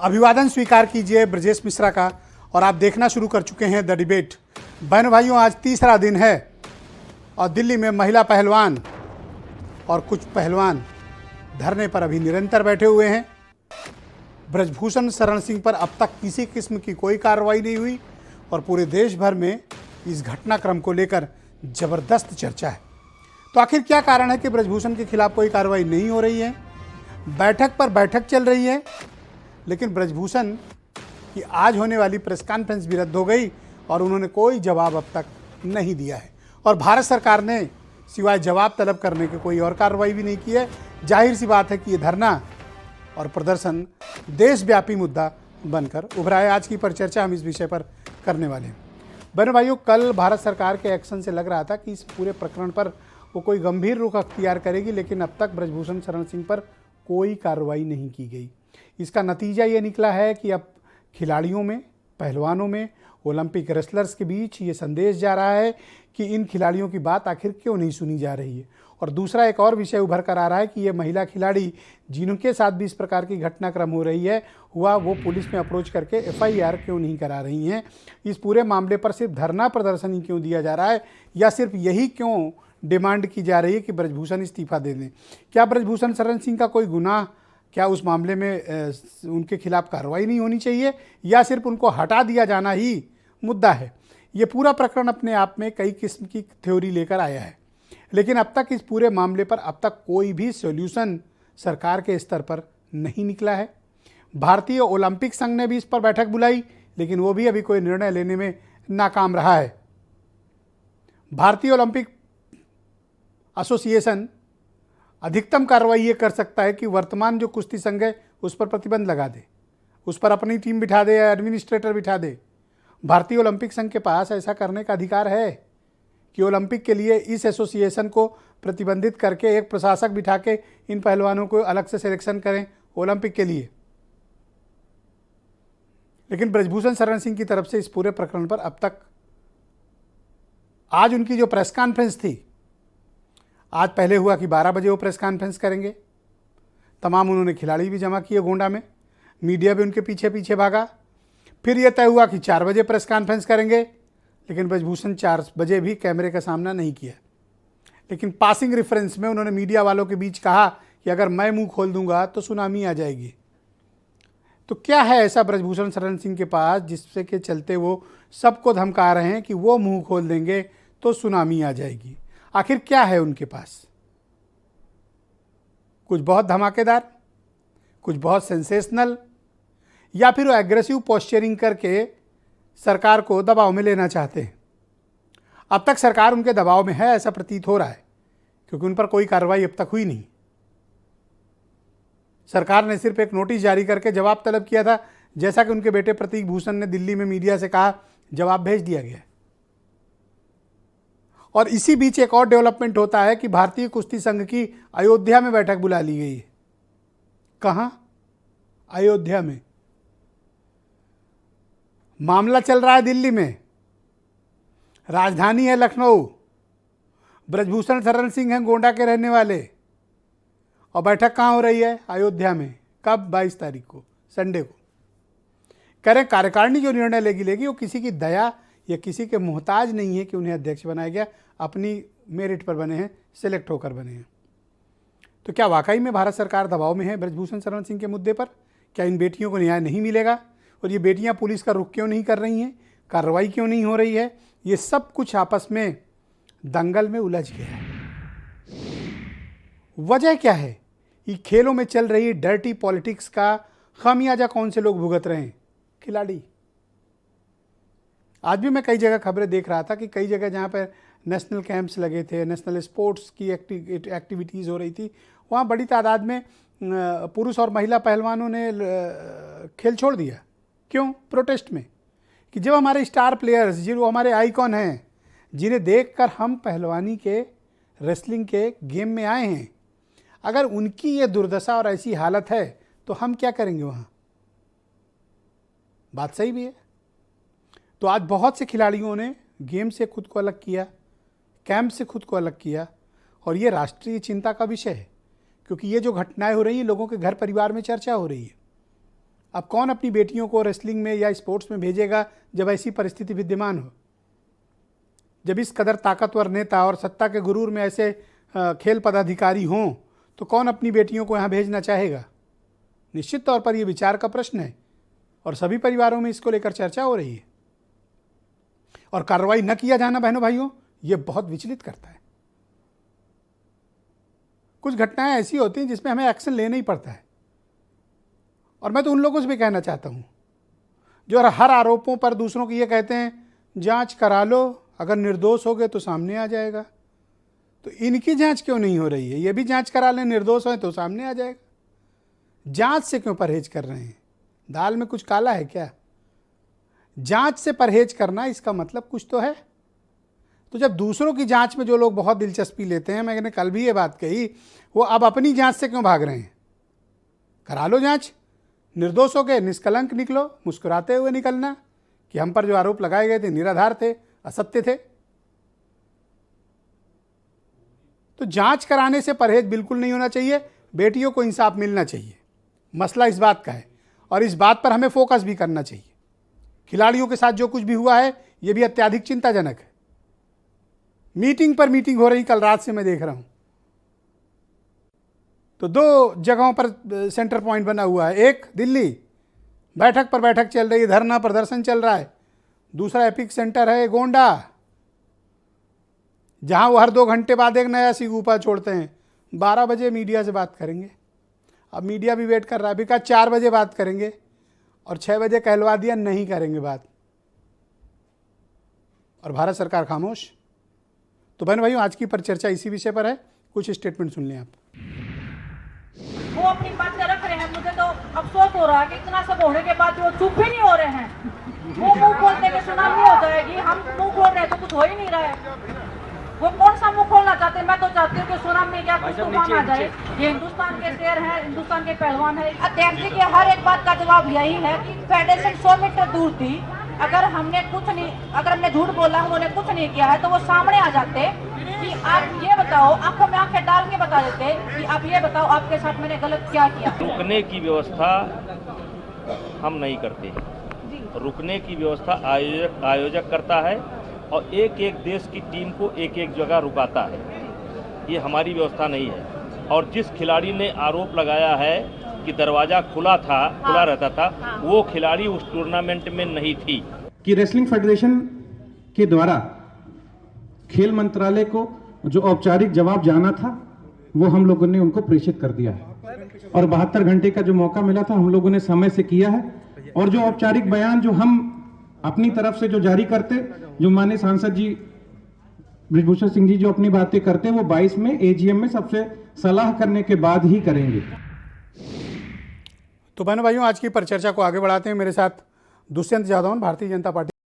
अभिवादन स्वीकार कीजिए ब्रजेश मिश्रा का। और आप देखना शुरू कर चुके हैं द डिबेट। बहन भाइयों, आज तीसरा दिन है और दिल्ली में महिला पहलवान और कुछ पहलवान धरने पर अभी निरंतर बैठे हुए हैं। ब्रजभूषण शरण सिंह पर अब तक किसी किस्म की कोई कार्रवाई नहीं हुई और पूरे देश भर में इस घटनाक्रम को लेकर जबरदस्त चर्चा है। तो आखिर क्या कारण है कि ब्रजभूषण के खिलाफ कोई कार्रवाई नहीं हो रही है? बैठक पर बैठक चल रही है, लेकिन ब्रजभूषण की आज होने वाली प्रेस कॉन्फ्रेंस भी रद्द हो गई और उन्होंने कोई जवाब अब तक नहीं दिया है। और भारत सरकार ने सिवाय जवाब तलब करने के कोई और कार्रवाई भी नहीं की है। जाहिर सी बात है कि ये धरना और प्रदर्शन देशव्यापी मुद्दा बनकर उभरा है। आज की परिचर्चा हम इस विषय पर करने वाले हैं। बहनों भाइयों, कल भारत सरकार के एक्शन से लग रहा था कि इस पूरे प्रकरण पर वो कोई गंभीर रुख अख्तियार करेगी, लेकिन अब तक ब्रजभूषण शरण सिंह पर कोई कार्रवाई नहीं की गई। इसका नतीजा ये निकला है कि अब खिलाड़ियों में, पहलवानों में, ओलंपिक रेसलर्स के बीच ये संदेश जा रहा है कि इन खिलाड़ियों की बात आखिर क्यों नहीं सुनी जा रही है। और दूसरा एक और विषय उभर कर आ रहा है कि ये महिला खिलाड़ी जिनके साथ भी इस प्रकार की घटनाक्रम हो रही है वो पुलिस में अप्रोच करके FIR क्यों नहीं करा रही हैं। इस पूरे मामले पर सिर्फ धरना प्रदर्शन ही क्यों दिया जा रहा है, या सिर्फ यही क्यों डिमांड की जा रही है कि ब्रजभूषण इस्तीफा दे दें? क्या ब्रजभूषण शरण सिंह का कोई गुनाह, क्या उस मामले में उनके खिलाफ कार्रवाई नहीं होनी चाहिए, या सिर्फ उनको हटा दिया जाना ही मुद्दा है? ये पूरा प्रकरण अपने आप में कई किस्म की थ्योरी लेकर आया है, लेकिन अब तक इस पूरे मामले पर अब तक कोई भी सॉल्यूशन सरकार के स्तर पर नहीं निकला है। भारतीय ओलंपिक संघ ने भी इस पर बैठक बुलाई, लेकिन वो भी अभी कोई निर्णय लेने में नाकाम रहा है। भारतीय ओलंपिक एसोसिएशन अधिकतम कार्रवाई ये कर सकता है कि वर्तमान जो कुश्ती संघ है उस पर प्रतिबंध लगा दे, उस पर अपनी टीम बिठा दे या एडमिनिस्ट्रेटर बिठा दे। भारतीय ओलंपिक संघ के पास ऐसा करने का अधिकार है कि ओलंपिक के लिए इस एसोसिएशन को प्रतिबंधित करके एक प्रशासक बिठा के इन पहलवानों को अलग से सिलेक्शन करें ओलंपिक के लिए। लेकिन ब्रजभूषण शरण सिंह की तरफ से इस पूरे प्रकरण पर अब तक, आज उनकी जो प्रेस कॉन्फ्रेंस थी, आज पहले हुआ कि 12 बजे वो प्रेस कॉन्फ्रेंस करेंगे। तमाम उन्होंने खिलाड़ी भी जमा किए गोंडा में, मीडिया भी उनके पीछे पीछे भागा। फिर यह तय हुआ कि 4 बजे प्रेस कॉन्फ्रेंस करेंगे, लेकिन ब्रजभूषण 4 बजे भी कैमरे का सामना नहीं किया। लेकिन पासिंग रेफरेंस में उन्होंने मीडिया वालों के बीच कहा कि अगर मैं मुंह खोल दूंगा तो सुनामी आ जाएगी। तो क्या है ऐसा ब्रजभूषण शरण सिंह के पास जिससे के चलते वो सबको धमका रहे हैं कि वो मुंह खोल देंगे तो सुनामी आ जाएगी? आखिर क्या है उनके पास? कुछ बहुत धमाकेदार, कुछ बहुत सेंसेशनल, या फिर वो एग्रेसिव पोस्चरिंग करके सरकार को दबाव में लेना चाहते हैं? अब तक सरकार उनके दबाव में है ऐसा प्रतीत हो रहा है, क्योंकि उन पर कोई कार्रवाई अब तक हुई नहीं। सरकार ने सिर्फ एक नोटिस जारी करके जवाब तलब किया था, जैसा कि उनके बेटे प्रतीक भूषण ने दिल्ली में मीडिया से कहा, जवाब भेज दिया गया। और इसी बीच एक और डेवलपमेंट होता है कि भारतीय कुश्ती संघ की अयोध्या में बैठक बुला ली गई है। कहां? अयोध्या में। मामला चल रहा है दिल्ली में, राजधानी है लखनऊ, ब्रजभूषण शरण सिंह हैं गोंडा के रहने वाले, और बैठक कहां हो रही है? अयोध्या में। कब? 22 तारीख को, संडे को। कह रहे कार्यकारिणी जो निर्णय लेगी वो किसी की दया या किसी के मोहताज नहीं है कि उन्हें अध्यक्ष बनाया गया, अपनी मेरिट पर बने हैं, सिलेक्ट होकर बने हैं। तो क्या वाकई में भारत सरकार दबाव में है ब्रजभूषण शरण सिंह के मुद्दे पर? क्या इन बेटियों को न्याय नहीं मिलेगा? और ये बेटियां पुलिस का रुख क्यों नहीं कर रही हैं? कार्रवाई क्यों नहीं हो रही है? ये सब कुछ आपस में दंगल में उलझ गया है। वजह क्या है? ये खेलों में चल रही डर्टी पॉलिटिक्स का खामियाजा कौन से लोग भुगत रहे हैं? खिलाड़ी। आज भी मैं कई जगह खबरें देख रहा था कि कई जगह जहाँ पर नेशनल कैंप्स लगे थे, नेशनल स्पोर्ट्स की एक्टिविटीज़ हो रही थी, वहाँ बड़ी तादाद में पुरुष और महिला पहलवानों ने खेल छोड़ दिया। क्यों? प्रोटेस्ट में। कि जब हमारे स्टार प्लेयर्स, जो हमारे आइकॉन हैं, जिन्हें देखकर हम पहलवानी के, रेसलिंग के गेम में आए हैं, अगर उनकी ये दुर्दशा और ऐसी हालत है तो हम क्या करेंगे वहाँ? बात सही भी है। तो आज बहुत से खिलाड़ियों ने गेम से खुद को अलग किया, कैंप से खुद को अलग किया, और ये राष्ट्रीय चिंता का विषय है, क्योंकि ये जो घटनाएं हो रही हैं लोगों के घर परिवार में चर्चा हो रही है। अब कौन अपनी बेटियों को रेसलिंग में या स्पोर्ट्स में भेजेगा जब ऐसी परिस्थिति विद्यमान हो? जब इस कदर ताकतवर नेता और सत्ता के गुरूर में ऐसे खेल पदाधिकारी हों तो कौन अपनी बेटियों को यहाँ भेजना चाहेगा? निश्चित तौर पर यह विचार का प्रश्न है और सभी परिवारों में इसको लेकर चर्चा हो रही है। और कार्रवाई न किया जाना बहनों भाइयों, ये बहुत विचलित करता है। कुछ घटनाएं ऐसी होती हैं जिसमें हमें एक्शन लेना ही पड़ता है। और मैं तो उन लोगों से भी कहना चाहता हूं जो हर आरोपों पर दूसरों को ये कहते हैं जांच करा लो, अगर निर्दोष हो गए तो सामने आ जाएगा। तो इनकी जांच क्यों नहीं हो रही है? ये भी जांच करा लें, निर्दोष हो तो सामने आ जाएगा। जांच से क्यों परहेज कर रहे हैं? दाल में कुछ काला है क्या? जांच से परहेज करना इसका मतलब कुछ तो है। तो जब दूसरों की जांच में जो लोग बहुत दिलचस्पी लेते हैं, मैंने कल भी ये बात कही, वो अब अपनी जांच से क्यों भाग रहे हैं? करा लो जांच, निर्दोष हो गए निष्कलंक निकलो, मुस्कुराते हुए निकलना कि हम पर जो आरोप लगाए गए थे निराधार थे, असत्य थे। तो जांच कराने से परहेज बिल्कुल नहीं होना चाहिए। बेटियों को इंसाफ मिलना चाहिए, मसला इस बात का है और इस बात पर हमें फोकस भी करना चाहिए। खिलाड़ियों के साथ जो कुछ भी हुआ है यह भी अत्यधिक चिंताजनक है। मीटिंग पर मीटिंग हो रही, कल रात से मैं देख रहा हूं। तो 2 जगहों पर सेंटर पॉइंट बना हुआ है। एक दिल्ली, बैठक पर बैठक चल रही है, धरना प्रदर्शन चल रहा है। दूसरा एपिक सेंटर है गोंडा, जहां वो हर 2 घंटे बाद एक नया सिगुफा छोड़ते हैं। 12 बजे मीडिया से बात करेंगे। अब मीडिया भी वेट कर रहा है, अभी कहा 4 बजे बात करेंगे और 6 बजे कहलवा दिया नहीं करेंगे बात, और भारत सरकार खामोश। तो बहन भाइयों, आज की परिचर्चा इसी विषय पर है। कुछ स्टेटमेंट सुन लें आप। वो अपनी बात रख रहे हैं, मुझे तो अफसोस हो रहा है कि इतना सब होने के बाद वो चुप ही नहीं हो रहे हैं। वो मुंह खोलने के सुनामी हो जाएगी, हम मुंह खोल रहे हैं तो कुछ हो ही नहीं रहा है। वो कौन सा मुंह खोलना चाहते हैं? मैं तो चाहती हूँ कि सुनामी क्या कुछ तूफान आ जाए। ये हिंदुस्तान के शेर हैं, हिंदुस्तान के पहलवान हैं। अध्यक्ष जी के हर एक बात का जवाब यही है कि फेडरेशन 100 मीटर दूर थी। अगर हमने झूठ बोला, उन्होंने कुछ नहीं किया है तो वो सामने आ जाते कि आप ये बताओ, आंखों में आंखें डाल के बता देते कि आप ये बताओ आपके साथ मैंने गलत क्या किया। रुकने की व्यवस्था हम नहीं करते। रुकने की व्यवस्था आयोजक करता है और एक एक देश की टीम को एक एक जगह रुकाता है। ये हमारी व्यवस्था नहीं है। और जिस खिलाड़ी ने आरोप लगाया है कि दरवाजा खुला रहता था, वो खिलाड़ी उस टूर्नामेंट में नहीं थी। कि रेसलिंग फेडरेशन के द्वारा खेल मंत्रालय को जो औपचारिक जवाब जाना था वो हम लोगों ने उनको प्रेषित कर दिया है और 72 घंटे का जो मौका मिला था हम लोगों ने समय से किया है। और जो औपचारिक बयान जो हम अपनी तरफ से जो जारी करते, जो माननीय सांसद जी बृजभूषण सिंह जी जो अपनी बातें करते हैं, वो 22 में एजीएम में सबसे सलाह करने के बाद ही करेंगे। तो बहनों भाइयों, आज की परिचर्चा को आगे बढ़ाते हैं। मेरे साथ दुष्यंत जादौन, भारतीय जनता पार्टी